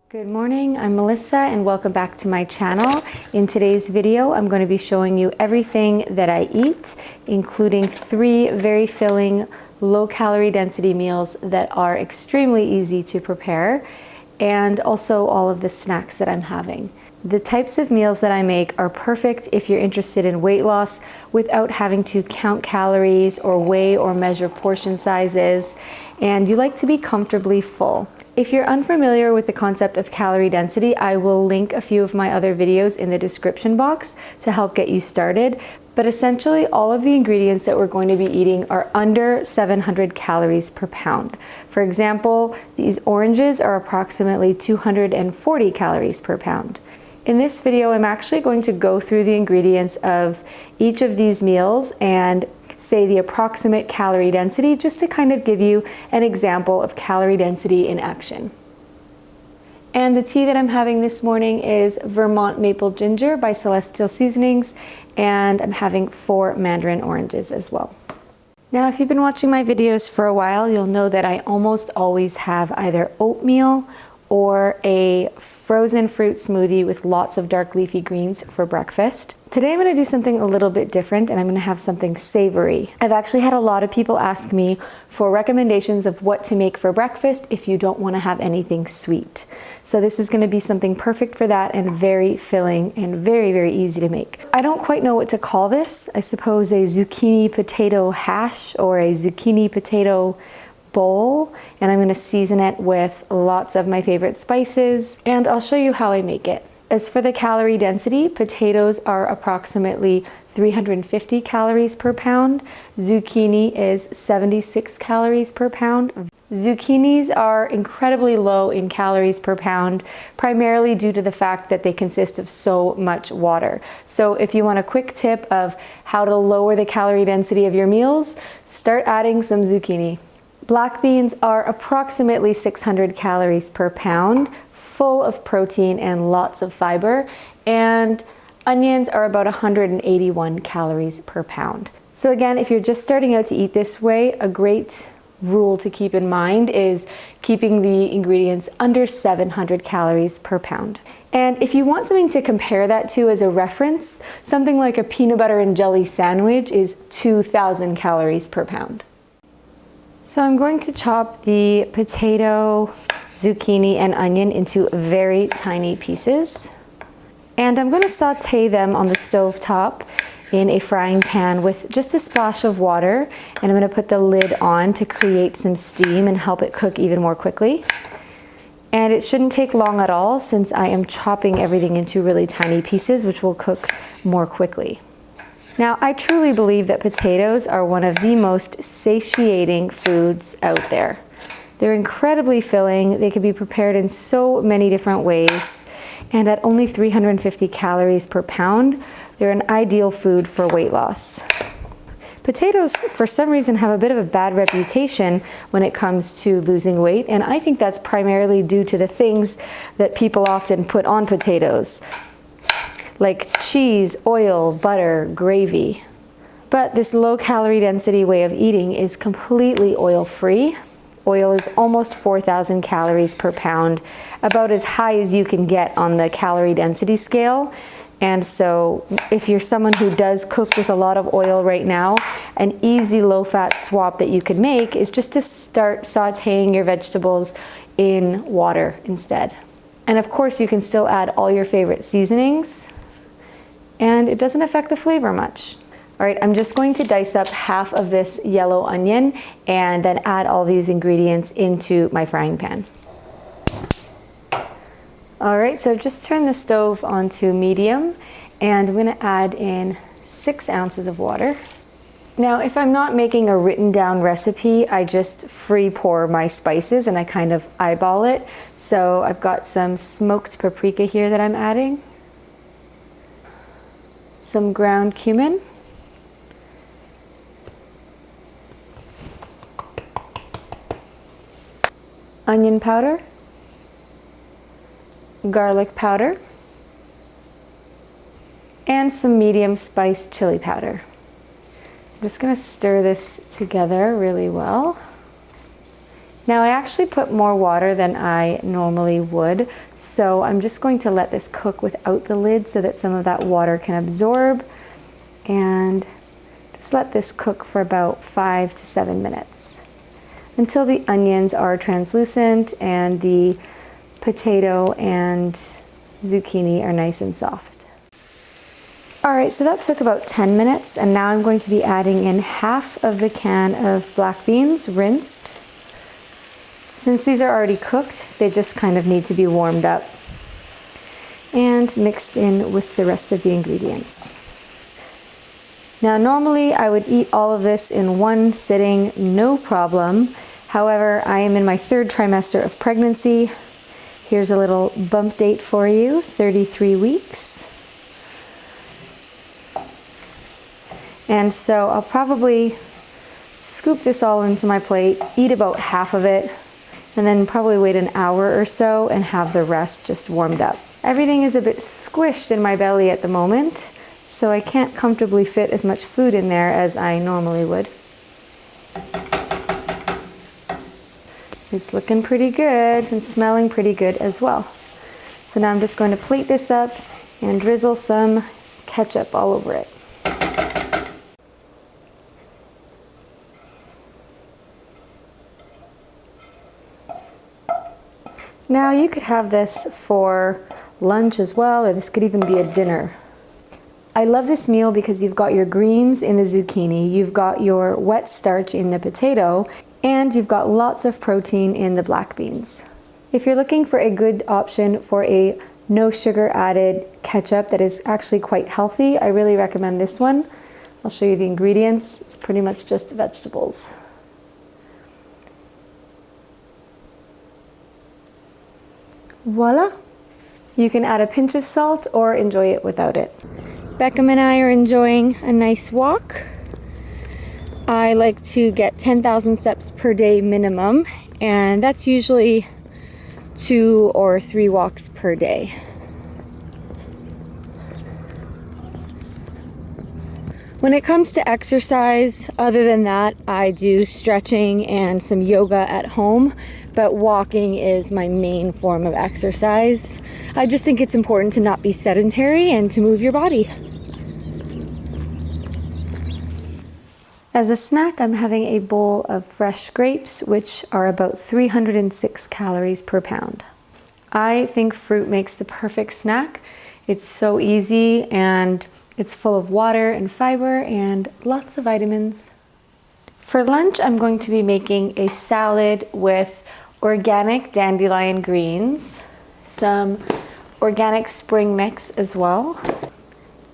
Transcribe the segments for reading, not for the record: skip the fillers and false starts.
Good morning, I'm Melissa and welcome back to my channel. In today's video, I'm going to be showing you everything that I eat, including 3 very filling, low calorie density meals that are extremely easy to prepare, and also all of the snacks that I'm having. The types of meals that I make are perfect if you're interested in weight loss without having to count calories or weigh or measure portion sizes, and you like to be comfortably full. If you're unfamiliar with the concept of calorie density, I will link a few of my other videos in the description box to help get you started. But essentially, all of the ingredients that we're going to be eating are under 700 calories per pound. For example, these oranges are approximately 240 calories per pound. In this video, I'm actually going to go through the ingredients of each of these meals and say the approximate calorie density, just to kind of give you an example of calorie density in action. And the tea that I'm having this morning is Vermont Maple Ginger by Celestial Seasonings, and I'm having 4 mandarin oranges as well. Now, if you've been watching my videos for a while, you'll know that I almost always have either oatmeal or a frozen fruit smoothie with lots of dark leafy greens for breakfast. Today I'm going to do something a little bit different, and I'm going to have something savory. I've actually had a lot of people ask me for recommendations of what to make for breakfast if you don't want to have anything sweet. So this is going to be something perfect for that and very filling and very, very easy to make. I don't quite know what to call this. I suppose a zucchini potato hash or a zucchini potato bowl, and I'm going to season it with lots of my favorite spices, and I'll show you how I make it. As for the calorie density, potatoes are approximately 350 calories per pound. Zucchini is 76 calories per pound. Zucchinis are incredibly low in calories per pound, primarily due to the fact that they consist of so much water. So if you want a quick tip of how to lower the calorie density of your meals, start adding some zucchini. Black beans are approximately 600 calories per pound, full of protein and lots of fiber, and onions are about 181 calories per pound. So again, if you're just starting out to eat this way, a great rule to keep in mind is keeping the ingredients under 700 calories per pound. And if you want something to compare that to as a reference, something like a peanut butter and jelly sandwich is 2,000 calories per pound. So I'm going to chop the potato, zucchini, and onion into very tiny pieces. And I'm going to saute them on the stove top in a frying pan with just a splash of water. And I'm going to put the lid on to create some steam and help it cook even more quickly. And it shouldn't take long at all since I am chopping everything into really tiny pieces, which will cook more quickly. Now, I truly believe that potatoes are one of the most satiating foods out there. They're incredibly filling. They can be prepared in so many different ways. And at only 350 calories per pound, they're an ideal food for weight loss. Potatoes, for some reason, have a bit of a bad reputation when it comes to losing weight. And I think that's primarily due to the things that people often put on potatoes, like cheese, oil, butter, gravy. But this low calorie density way of eating is completely oil-free. Oil is almost 4,000 calories per pound, about as high as you can get on the calorie density scale. And so if you're someone who does cook with a lot of oil right now, an easy low-fat swap that you could make is just to start sauteing your vegetables in water instead. And of course, you can still add all your favorite seasonings, and it doesn't affect the flavor much. All right, I'm just going to dice up half of this yellow onion and then add all these ingredients into my frying pan. All right, so just turn the stove onto medium, and I'm gonna add in 6 ounces of water. Now, if I'm not making a written down recipe, I just free pour my spices and I kind of eyeball it. So I've got some smoked paprika here that I'm adding, some ground cumin, onion powder, garlic powder, and some medium spice chili powder. I'm just going to stir this together really well. Now I actually put more water than I normally would, so I'm just going to let this cook without the lid so that some of that water can absorb, and just let this cook for about 5 to 7 minutes until the onions are translucent and the potato and zucchini are nice and soft. Alright, so that took about 10 minutes, and now I'm going to be adding in half of the can of black beans, rinsed. Since these are already cooked, they just kind of need to be warmed up and mixed in with the rest of the ingredients. Now normally I would eat all of this in one sitting, no problem. However, I am in my 3rd trimester of pregnancy. Here's a little bump date for you, 33 weeks. And so I'll probably scoop this all into my plate, eat about half of it, and then probably wait an hour or so and have the rest just warmed up. Everything is a bit squished in my belly at the moment, so I can't comfortably fit as much food in there as I normally would. It's looking pretty good and smelling pretty good as well. So now I'm just going to plate this up and drizzle some ketchup all over it. Now you could have this for lunch as well, or this could even be a dinner. I love this meal because you've got your greens in the zucchini, you've got your wet starch in the potato, and you've got lots of protein in the black beans. If you're looking for a good option for a no sugar added ketchup that is actually quite healthy, I really recommend this one. I'll show you the ingredients. It's pretty much just vegetables. Voila! You can add a pinch of salt or enjoy it without it. Beckham and I are enjoying a nice walk. I like to get 10,000 steps per day minimum, and that's usually 2 or 3 walks per day. When it comes to exercise, other than that, I do stretching and some yoga at home, but walking is my main form of exercise. I just think it's important to not be sedentary and to move your body. As a snack, I'm having a bowl of fresh grapes, which are about 306 calories per pound. I think fruit makes the perfect snack. It's so easy and it's full of water and fiber and lots of vitamins. For lunch, I'm going to be making a salad with organic dandelion greens, some organic spring mix as well,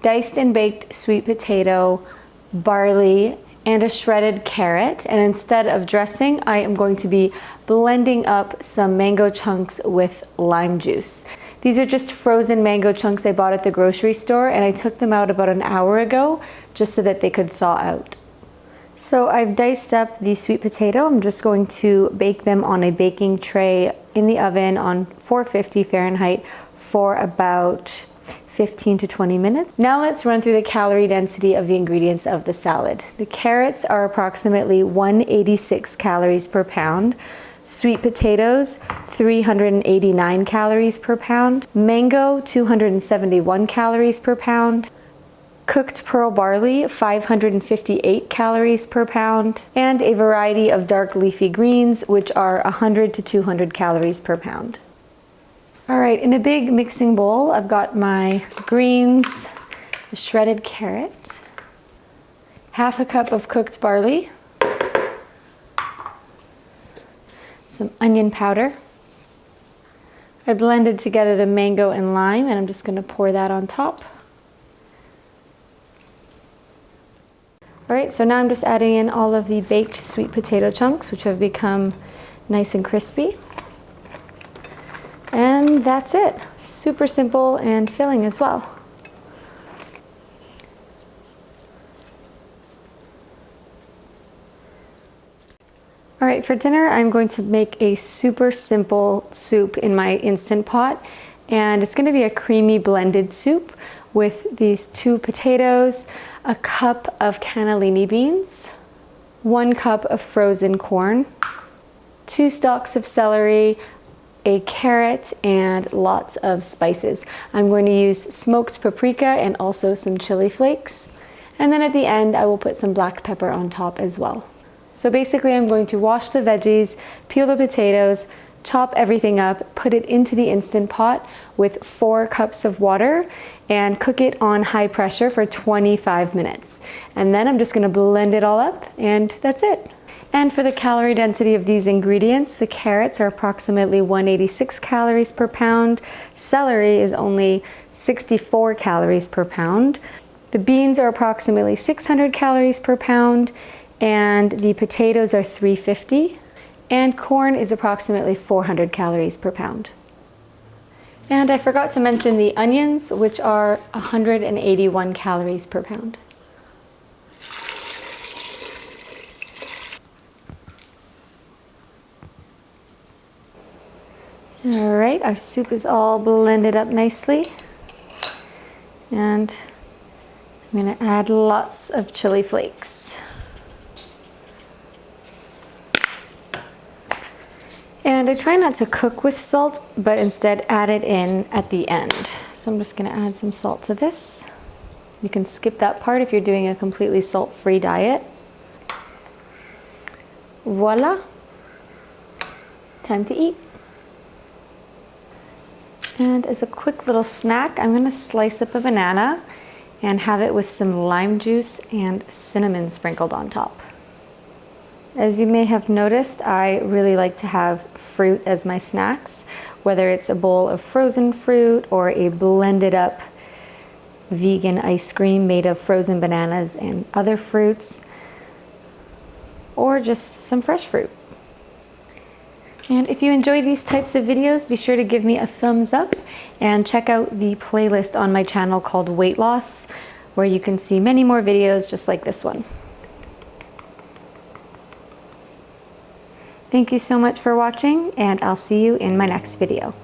diced and baked sweet potato, barley, and a shredded carrot. And instead of dressing, I am going to be blending up some mango chunks with lime juice. These are just frozen mango chunks I bought at the grocery store, and I took them out about an hour ago just so that they could thaw out. So I've diced up the sweet potato. I'm just going to bake them on a baking tray in the oven on 450 Fahrenheit for about 15 to 20 minutes. Now let's run through the calorie density of the ingredients of the salad. The carrots are approximately 186 calories per pound. Sweet potatoes, 389 calories per pound. Mango, 271 calories per pound. Cooked pearl barley, 558 calories per pound. And a variety of dark leafy greens, which are 100 to 200 calories per pound. All right, in a big mixing bowl, I've got my greens, the shredded carrot, half a cup of cooked barley, some onion powder. I blended together the mango and lime, and I'm just going to pour that on top. All right, so now I'm just adding in all of the baked sweet potato chunks, which have become nice and crispy. And that's it. Super simple and filling as well. All right, for dinner, I'm going to make a super simple soup in my Instant Pot. And it's gonna be a creamy blended soup with these 2 potatoes, a cup of cannellini beans, 1 cup of frozen corn, 2 stalks of celery, a carrot, and lots of spices. I'm going to use smoked paprika and also some chili flakes. And then at the end, I will put some black pepper on top as well. So basically, I'm going to wash the veggies, peel the potatoes, chop everything up, put it into the Instant Pot with 4 cups of water and cook it on high pressure for 25 minutes. And then I'm just going to blend it all up and that's it. And for the calorie density of these ingredients, the carrots are approximately 186 calories per pound. Celery is only 64 calories per pound. The beans are approximately 600 calories per pound, and the potatoes are 350. And corn is approximately 400 calories per pound. And I forgot to mention the onions, which are 181 calories per pound. All right, our soup is all blended up nicely. And I'm gonna add lots of chili flakes. And I try not to cook with salt, but instead add it in at the end. So I'm just gonna add some salt to this. You can skip that part if you're doing a completely salt-free diet. Voila, time to eat. And as a quick little snack, I'm gonna slice up a banana and have it with some lime juice and cinnamon sprinkled on top. As you may have noticed, I really like to have fruit as my snacks, whether it's a bowl of frozen fruit or a blended up vegan ice cream made of frozen bananas and other fruits, or just some fresh fruit. And if you enjoy these types of videos, be sure to give me a thumbs up and check out the playlist on my channel called Weight Loss, where you can see many more videos just like this one. Thank you so much for watching, and I'll see you in my next video.